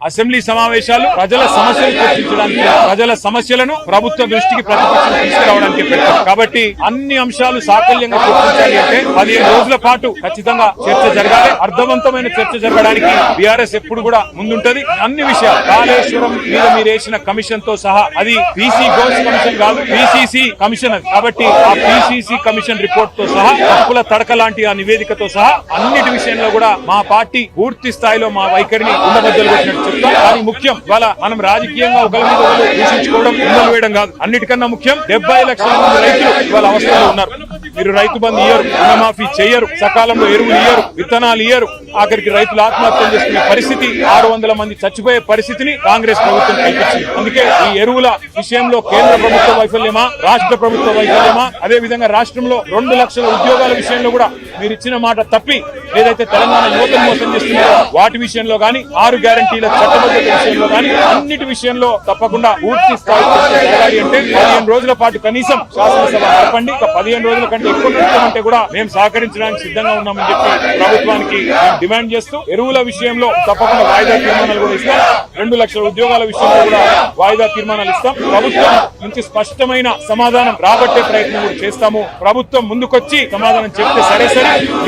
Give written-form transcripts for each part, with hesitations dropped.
Assembly సమావేశాలు ప్రజల సమస్యలు చర్చించడానికి, ప్రజల సమస్యలను ప్రభుత్వ దృష్టికి ప్రతిపక్షం తీసుకురావడానికి పెట్టారు. కాబట్టి అన్ని అంశాలు సాకల్యంగా చర్చించాలి అంటే 15 రోజుల పాటు ఖచ్చితంగా చర్చ జరగాలి. అర్థవంతమైన చర్చ జరగడానికి బీఆర్ఎస్ ఎప్పుడు కూడా ముందుంటది. అన్ని విషయాలు కాళేశ్వరం మీద మీరు వేసిన కమిషన్ తో సహా, అది బీసీ గోల్స్ కమిషన్ కాదు, బీసీసీ కమిషన్ అది. కాబట్టి ఆ బీసీసీ కమిషన్ రిపోర్ట్ తో సహా, తప్పుల తడక లాంటి ఆ నివేదికతో సహా అన్నిటి విషయంలో కూడా మా పార్టీ పూర్తి స్థాయిలో మా వైఖరిని ఉండబద్దలు కొట్టినట్టు చెప్తాం. కానీ ముఖ్యం ఇవాళ మనం రాజకీయంగా ఒకరి మీద ఒకరు దూషించుకోవడం, నిందలు వేయడం కాదు. అన్నిటికన్నా ముఖ్యం 70 లక్షల మంది రైతులు ఇవాళ అవస్థలో ఉన్నారు. మీరు రైతు బంధు ఇయ్యరు, రుణమాఫీ చెయ్యరు, సకాలంలో ఎరువులు ఇయ్యరు, విత్తనాలు ఇయ్యరు, ఆఖరికి రైతులు ఆత్మహత్యలు చేసుకునే పరిస్థితి, 600 మంది చచ్చిపోయే పరిస్థితిని కాంగ్రెస్ ప్రభుత్వం కల్పించింది. అందుకే ఈ ఎరువుల విషయంలో కేంద్ర ప్రభుత్వ వైఫల్యమా, రాష్ట్ర ప్రభుత్వ వైఫల్యమా, అదే విధంగా రాష్ట్రంలో 2 లక్షల ఉద్యోగాల విషయంలో కూడా మీరు ఇచ్చిన మాట తప్పి ఏదైతే తెలంగాణ యువతను మోసం చేస్తున్నారో వాటి విషయంలో గానీ, 6 గ్యారంటీల చట్టబద్ధత విషయంలో గానీ, అన్నిటి విషయంలో తప్పకుండా పూర్తి స్థాయి జరగాలి అంటే 15 రోజుల పాటు కనీసం శాసనసభ నడపండి. 15 రోజుల కంటే ఎక్కువ నడపమంటే కూడా మేము సహకరించడానికి సిద్ధంగా ఉన్నామని చెప్పి ప్రభుత్వానికి డిమాండ్ చేస్తూ, ఎరువుల విషయంలో తప్పకుండా వాయిదా తీర్మానాలు కూడా ఇస్తాం. 2 లక్షల ఉద్యోగాల విషయంలో కూడా వాయిదా తీర్మానాలు ఇస్తాం. ప్రభుత్వం నుంచి స్పష్టమైన సమాధానం రాబట్టే ప్రయత్నం కూడా చేస్తాము. ప్రభుత్వం ముందుకొచ్చి సమాధానం చెప్తే సరే,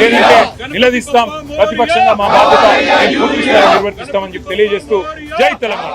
లేదంటే నిలదీస్తాం. ప్రతిపక్షంగా మా బాధ్యత పూర్తి స్థాయిలో నిర్వర్తిస్తామని చెప్పి తెలియజేస్తూ జై తెలంగాణ.